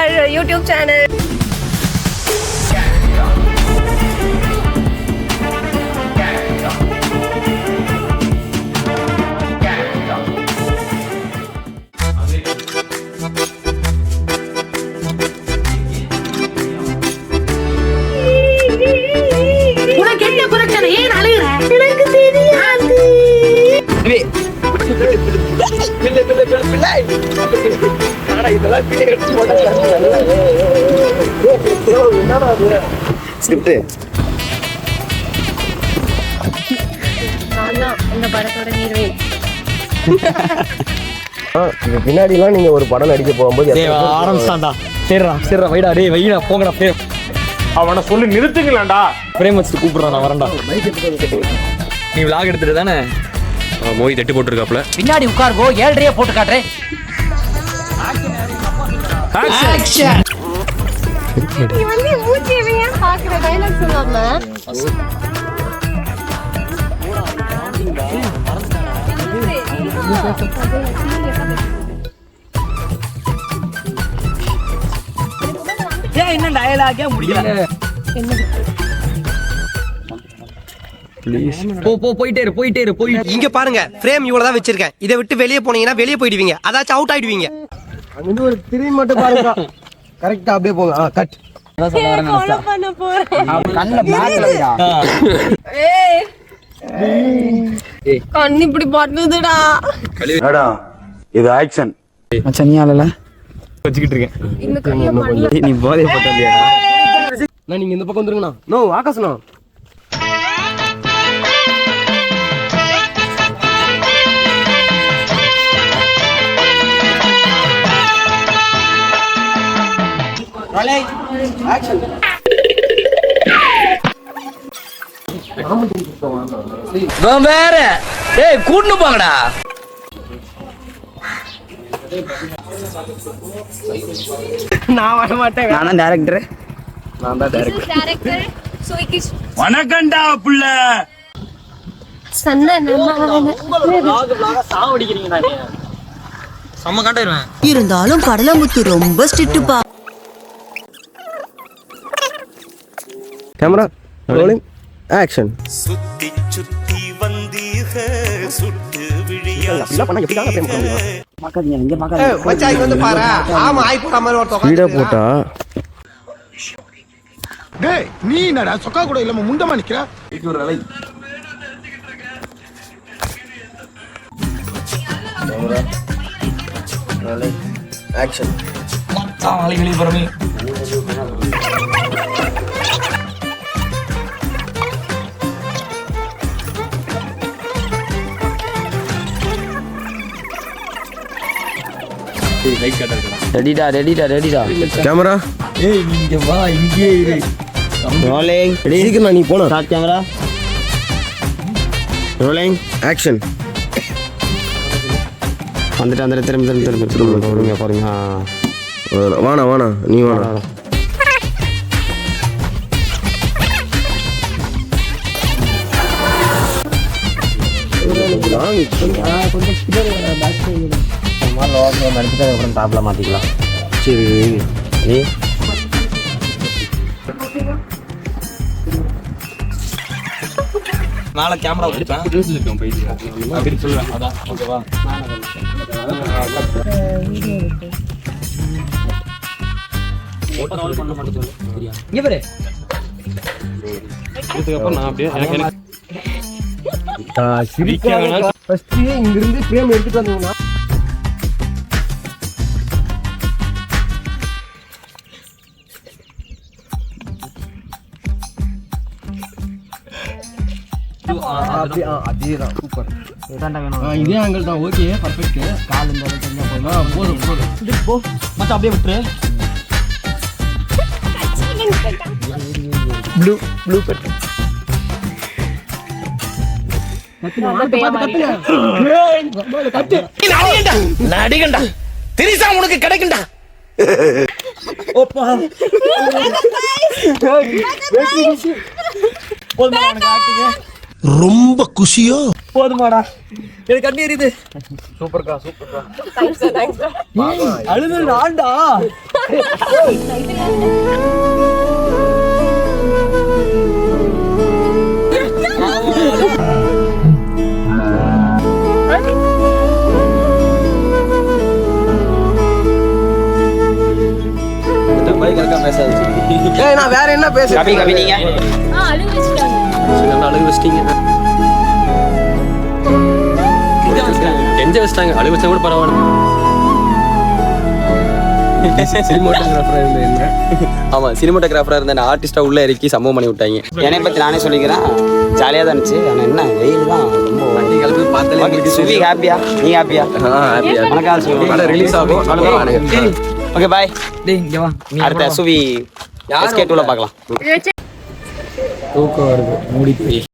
our YouTube channel. பின்னாடி எல்லாம் நீங்க ஒரு படம் நடிக்க போகும்போது ஆரம்பிச்சான்டா. சரிடா சரிடா வைடா டேய் வைடா போங்கடா பிரேம். அவனை சொல்லி நிறுத்துங்களாண்டா. பிரேம் வச்சுட்டு கூப்பிடுறான் நான் வரேன்டா. நீ விளாக் எடுத்துட்டு தானே மோய் தட்டி போட்டுருக்காப்ல. பின்னாடி உட்கார்கோ 7:30 போட்டு காட்டுறேன். ஆக்ஷன். நீ வந்து மூச்சியவே பாக்குற டயலாக் சொல்லாம ஏன் என்ன டயலாகே முடியல. போயிட்டே இரு இங்க பாருங்க ஃப்ரேம் இவ்வளவுதான் வச்சிருக்கேன். இதை விட்டு வெளியே போனீங்கன்னா வெளியே போயிடுவீங்க. அதாச்சும் அவுட் ஆயிடுவீங்க. அங்கிருந்து ஒரு திரும்பி மட்டும் பாருங்க. கரெக்டா அப்படியே போங்க. கட். ஃபாலோ பண்ண போறேன். கண்ணல பிளாக்ல வைடா. ஏய் கண்ணு இப்படி பட்டுதுடா. அடா இது ஆக்ஷன். மச்சான் நீ ஆளல வச்சிக்கிட்டு இருக்கேன். இந்த கைய பண்ணல. நீ போதே போட்டலையா? நான் நீங்க இந்த பக்கம் வந்துருங்கண்ணா. நோ ஆகாஷ்ண்ணா. வேற டேய் கூட்னு போங்கடா. நான் வர மாட்டேன். நான் தான் டைரக்டர். டைரக்டர் சுவிகிஷ். வணக்கம்டா புள்ள. சன்ன நம்ம சாவடிக்கிறீங்க நானே. செம்ம காட்டிடுவேன். இருந்தாலும் கடலமுத்து ரொம்ப ஸ்ட்ரிக்ட்பா. Camera rolling action. சுத்தி சுத்தி வந்தீக சுட்டு விழியா பண்ணா எப்படி தான் பிரேம் பண்ணுவீங்க? பாக்காதீங்க இங்க பாக்காதீங்க. மச்சான் இங்க வந்து பாரு. ஆமா ஆய் போற மாதிரி ஒருத்தன் வீடியோ போட்டா டேய் நீ என்னடா சொக்கா கூட இல்லாம முண்டமா நிக்கிற? ஆக்ஷன். மச்சான் வாளி வெளிய போறமே. ரெடிடா. கேமரா ஏய் நீங்க வா இங்கே இரு. ரோலிங். சீக்கிரம் நீ போணும். Start camera. Rolling action. வந்துட்டு திரும்ப பாருங்க. வாணா நீ வாணா. அப்புறம் டாப்ல மாத்திக்கலாம். சரி மேல கேமரா வச்சிருப்பேன். அப்படி சொல்லுவேன். அதான் ஓகேவா? ஓட்டர் பண்ண மாட்டேன் சொல்லு. சரியா? இங்க பாரு. இதுக்கு அப்புறம் நான் அப்படியே எனக்கு ஃபர்ஸ்ட் இங்க இருந்து பிரேம் எடுத்துட்டு வந்தீங்கன்னா அதேதான் சூப்பர். இதே ஆங்கிள் தான். Okay perfect. கால் இந்த போதும் போ மச்சான் அப்படியே விட்டுரு. Blue cut. நடிகண்டா திரிசா உனக்கு கிடைக்கும்டா. ரொம்ப குஷியோ போதுமாடா எனக்கு கண்ணு எரியுது அழுது ஆண்டா நான் வேற என்ன பேசுறேன் கவி கவி நீங்க அழுகு வச்சுட்டாங்க. அழுகு வச்சிட்டீங்க எஞ்ச வச்சிட்டாங்க அழுகு வச்சா கூட பரவாயில்ல ஆமா சினிமாட்டோகிராஃபரா இருந்த ஆர்டிஸ்டா உள்ள இறக்கி சம்பவம் பண்ணி விட்டாங்க. என்னை பத்தி நானே சொல்லிக்கிறேன், ஜாலியா தான் இருந்துச்சு. ஆனா என்ன வெயில் தான் ரொம்ப வண்டி கிளம்பி பார்த்தாலே. சுவி ஹாப்பியா? நீ ஹாப்பியா? வணக்கம். ரிலீஸ் ஆகும். Okay bye. டேய் இங்க வா. அடுத்த சுவி SK2ல பார்க்கலாம். தூக்கம் வருது மூடி போய்